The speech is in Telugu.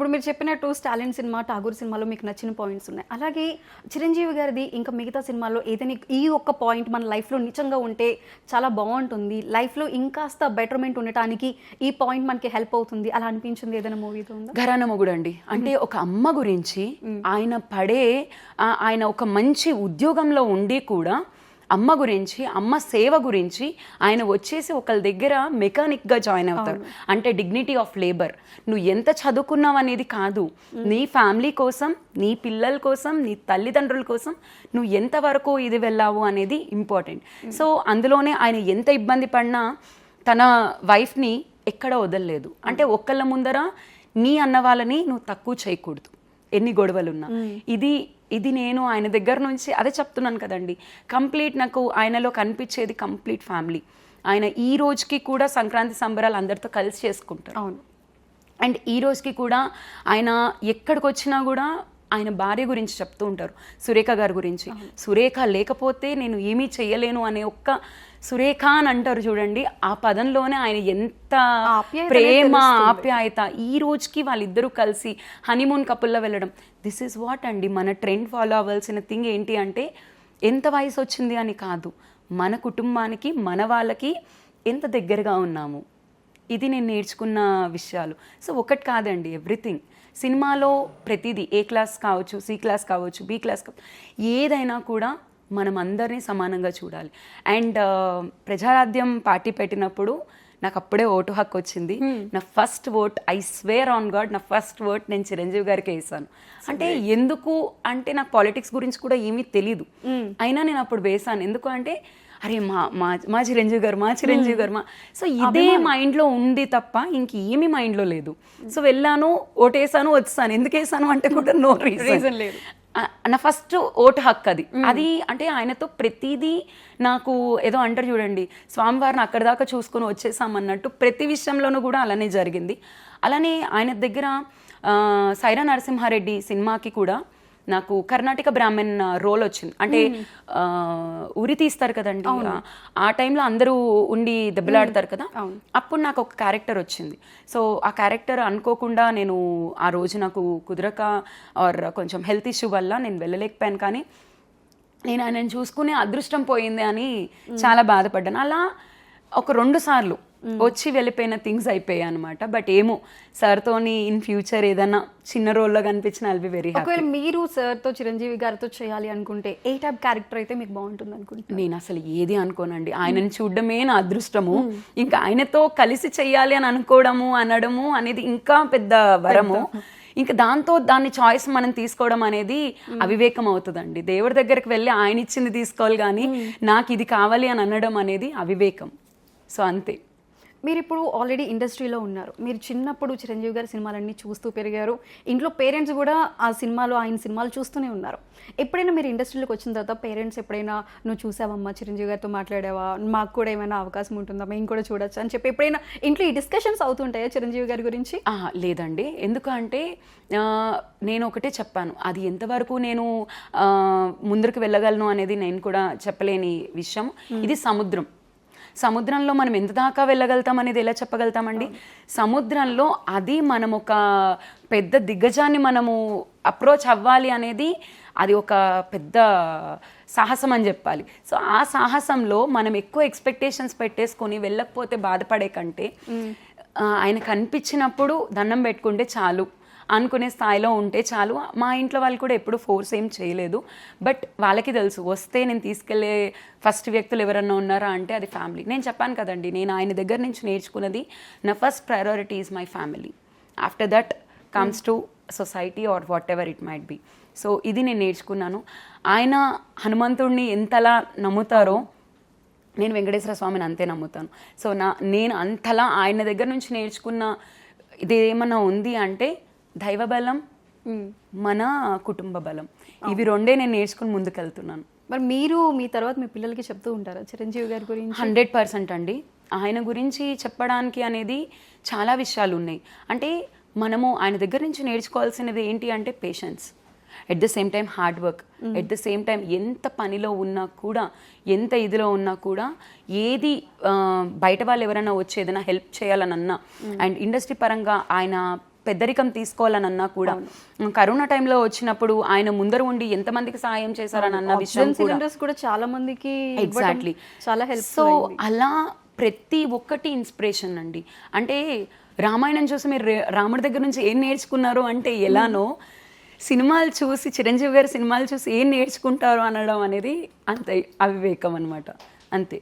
ఇప్పుడు మీరు చెప్పినట్టు స్టాలిన్ సినిమా, ఠాగూర్ సినిమాలో మీకు నచ్చిన పాయింట్స్ ఉన్నాయి. అలాగే చిరంజీవి గారిది ఇంకా మిగతా సినిమాల్లో ఏదైనా ఈ ఒక్క పాయింట్ మన లైఫ్లో నిజంగా ఉంటే చాలా బాగుంటుంది, లైఫ్లో ఇంకాస్త బెటర్మెంట్ ఉండటానికి ఈ పాయింట్ మనకి హెల్ప్ అవుతుంది అలా అనిపించింది ఏదైనా మూవీతో ఉందా? ఘరానా మొగుడు అండి. అంటే ఒక అమ్మ గురించి ఆయన ఒక మంచి ఉద్యోగంలో ఉండి కూడా అమ్మ గురించి, అమ్మ సేవ గురించి ఆయన వచ్చేసి ఒకళ్ళ దగ్గర మెకానిక్గా జాయిన్ అవుతారు. అంటే డిగ్నిటీ ఆఫ్ లేబర్. నువ్వు ఎంత చదువుకున్నావు అనేది కాదు, నీ ఫ్యామిలీ కోసం, నీ పిల్లల కోసం, నీ తల్లిదండ్రుల కోసం నువ్వు ఎంతవరకు ఇది వెళ్ళావు అనేది ఇంపార్టెంట్. సో అందులోనే ఆయన ఎంత ఇబ్బంది పడినా తన వైఫ్ని ఎక్కడ వదలలేదు. అంటే ఒక్కళ్ళ ముందర నీ అన్న వాళ్ళని నువ్వు తక్కువ చేయకూడదు ఎన్ని గొడవలున్నా. ఇది నేను ఆయన దగ్గర నుంచి అదే చెప్తున్నాను కదండి, కంప్లీట్ నాకు ఆయనలో కనిపించేది కంప్లీట్ ఫ్యామిలీ. ఆయన ఈ రోజుకి కూడా సంక్రాంతి సంబరాలు అందరితో కలిసి చేసుకుంటారు. అవును. అండ్ ఈ రోజుకి కూడా ఆయన ఎక్కడికి వచ్చినా కూడా ఆయన భార్య గురించి చెప్తూ ఉంటారు, సురేఖ గారి గురించి. సురేఖ లేకపోతే నేను ఏమీ చెయ్యలేను అనే ఒక్క సురేఖ అని అంటారు చూడండి, ఆ పదంలోనే ఆయన ఎంత ప్రేమ, ఆప్యాయత. ఈ రోజుకి వాళ్ళిద్దరూ కలిసి హనీమూన్ కపుల్లో వెళ్ళడం, దిస్ ఈజ్ వాట్ అండి. మన ట్రెండ్ ఫాలో అవ్వాల్సిన థింగ్ ఏంటి అంటే ఎంత వయసు వచ్చింది అని కాదు, మన కుటుంబానికి, మన వాళ్ళకి ఎంత దగ్గరగా ఉన్నాము. ఇది నేను నేర్చుకున్న విషయాలు. సో ఒకటి కాదండి, ఎవ్రీథింగ్. సినిమాలో ప్రతిదీ, ఏ క్లాస్ కావచ్చు, సి క్లాస్ కావచ్చు, బి క్లాస్ కావచ్చు, ఏదైనా కూడా మనం అందరినీ సమానంగా చూడాలి. అండ్ ప్రజారాధ్యం పార్టీ పెట్టినప్పుడు నాకు అప్పుడే ఓటు హక్కు వచ్చింది. నా first vote, I swear on God, నా ఫస్ట్ ఓట్ నేను చిరంజీవి గారికి వేసాను. అంటే ఎందుకు అంటే నాకు పాలిటిక్స్ గురించి కూడా ఏమీ తెలీదు, అయినా నేను అప్పుడు వేసాను. ఎందుకు అంటే అరే మా చిరంజీవి గారు. సో ఇదే మైండ్లో ఉంది తప్ప ఇంకేమీ మైండ్లో లేదు. సో వెళ్ళాను, ఓటేసాను, వచ్చాను. ఎందుకు వేసాను అంటే కూడా నో రీజన్ లేదు. నా ఫస్ట్ ఓటు హక్కు అది అంటే ఆయనతో ప్రతిదీ నాకు ఏదో అంటారు చూడండి, స్వామివారిని అక్కడి దాకా చూసుకొని వచ్చేసామన్నట్టు ప్రతి విషయంలోనూ కూడా అలానే జరిగింది. అలానే ఆయన దగ్గర సైరా నరసింహారెడ్డి సినిమాకి కూడా నాకు కర్ణాటక బ్రాహ్మణ్ రోల్ వచ్చింది. అంటే ఉరి తీస్తారు కదండి, ఆ టైంలో అందరూ ఉండి దెబ్బలాడతారు కదా, అప్పుడు నాకు ఒక క్యారెక్టర్ వచ్చింది. సో ఆ క్యారెక్టర్ అనుకోకుండా నేను ఆ రోజు నాకు కుదరక ఆర్ కొంచెం హెల్త్ ఇష్యూ వల్ల నేను వెళ్ళలేకపోయాను. కానీ నేను ఆయనను చూసుకునే అదృష్టం పోయింది అని చాలా బాధపడ్డాను. అలా ఒక 2 సార్లు వచ్చి వెళ్ళిపోయిన థింగ్స్ అయిపోయాయి అనమాట. బట్ ఏమో సార్తోని ఇన్ ఫ్యూచర్ ఏదన్నా చిన్న రోల్లో కనిపించిన ఐల్ బి వెరీ హ్యాపీ. ఒకవేళ మీరు సార్తో, చిరంజీవి గారితో చేయాలి అనుకుంటే ఏ టైప్ క్యారెక్టర్ అయితే మీకు బాగుంటుంది అనుకుంటున్నారు? నేను అసలు ఏది అనుకోనండి, ఆయనని చూడడమే నా అదృష్టము. ఇంకా ఆయనతో కలిసి చెయ్యాలి అని అనుకోవడము, అనడము అనేది ఇంకా పెద్ద వరము. ఇంకా దాన్ని చాయిస్ మనం తీసుకోవడం అనేది అవివేకం అవుతుందండి. దేవుడి దగ్గరికి వెళ్ళి ఆయన ఇచ్చింది తీసుకోవాలి, కానీ నాకు ఇది కావాలి అని అనడం అనేది అవివేకం. సో అంతే. మీరు ఇప్పుడు ఆల్రెడీ ఇండస్ట్రీలో ఉన్నారు. మీరు చిన్నప్పుడు చిరంజీవి గారి సినిమాలన్నీ చూస్తూ పెరిగారు. ఇంట్లో పేరెంట్స్ కూడా ఆయన సినిమాలు చూస్తూనే ఉన్నారు. ఎప్పుడైనా మీరు ఇండస్ట్రీలోకి వచ్చిన తర్వాత పేరెంట్స్ ఎప్పుడైనా నువ్వు చూసావమ్మా, చిరంజీవి గారితో మాట్లాడావా, మాకు కూడా ఏమైనా అవకాశం ఉంటుందా, మేము కూడా చూడొచ్చు అని చెప్పి ఎప్పుడైనా ఇంట్లో ఈ డిస్కషన్స్ అవుతుంటాయా చిరంజీవి గారి గురించి? లేదండి. ఎందుకంటే నేను ఒకటే చెప్పాను, అది ఎంతవరకు నేను ముందరికి వెళ్ళగలను అనేది నేను కూడా చెప్పలేని విషయం. ఇది సముద్రంలో మనం ఎంత దాకా వెళ్ళగలుగుతాం అనేది ఎలా చెప్పగలుగుతామండి? సముద్రంలో అది మనం ఒక పెద్ద దిగ్గజాన్ని మనము అప్రోచ్ అవ్వాలి అనేది అది ఒక పెద్ద సాహసం అని చెప్పాలి. సో ఆ సాహసంలో మనం ఎక్కువ ఎక్స్పెక్టేషన్స్ పెట్టేసుకొని వెళ్ళకపోతే బాధపడే కంటే ఆయన కనిపించినప్పుడు దండం పెట్టుకుంటే చాలు అనుకునే స్థాయిలో ఉంటే చాలు. మా ఇంట్లో వాళ్ళు కూడా ఎప్పుడు ఫోర్స్ ఏం చేయలేదు. బట్ వాళ్ళకి తెలుసు, వస్తే నేను తీసుకెళ్లే ఫస్ట్ వ్యక్తులు ఎవరన్నా ఉన్నారా అంటే అది ఫ్యామిలీ. నేను చెప్పాను కదండి, నేను ఆయన దగ్గర నుంచి నేర్చుకున్నది, నా first priority is my family. After that comes to society or whatever it might be. So ఇది నేను నేర్చుకున్నాను. ఆయన హనుమంతుడిని ఎంతలా నమ్ముతారో నేను వెంకటేశ్వర స్వామిని అంతే నమ్ముతాను. సో నేను అంతలా ఆయన దగ్గర నుంచి నేర్చుకున్న ఇది ఏమన్నా ఉంది అంటే దైవ బలం, మన కుటుంబ బలం. ఇవి 2 నేను నేర్చుకుని ముందుకెళ్తున్నాను. మరి మీరు మీ తర్వాత మీ పిల్లలకి చెప్తూ ఉంటారా చిరంజీవి గారి గురించి? 100% అండి. ఆయన గురించి చెప్పడానికి అనేది చాలా విషయాలు ఉన్నాయి. అంటే మనము ఆయన దగ్గర నుంచి నేర్చుకోవాల్సినది ఏంటి అంటే patience, at the same time hard work, at the same time ఎంత పనిలో ఉన్నా కూడా, ఎంత ఇదిలో ఉన్నా కూడా, ఏది బయట వాళ్ళు ఎవరైనా వచ్చి ఏదైనా హెల్ప్ చేయాలనన్నా, అండ్ ఇండస్ట్రీ పరంగా ఆయన పెద్దరికం తీసుకోవాలని కూడా కరోనా టైంలో వచ్చినప్పుడు ఆయన ముందర ఉండి ఎంతమందికి సహాయం చేశారని అన్న విషయం ఆక్సిజన్ సిలిండర్స్ కూడా చాలా మందికి ఇవ్వడం ఎగ్జాక్ట్లీ చాలా హెల్ప్. సో అలా ప్రతి ఒక్కటి ఇన్స్పిరేషన్ అండి. అంటే రామాయణం చూసి మీరు రాముడి దగ్గర నుంచి ఏం నేర్చుకున్నారు అంటే ఎలానో సినిమాలు చూసి చిరంజీవి గారి సినిమాలు చూసి ఏం నేర్చుకుంటారు అనడం అనేది అంతే అవివేకం అనమాట. అంతే.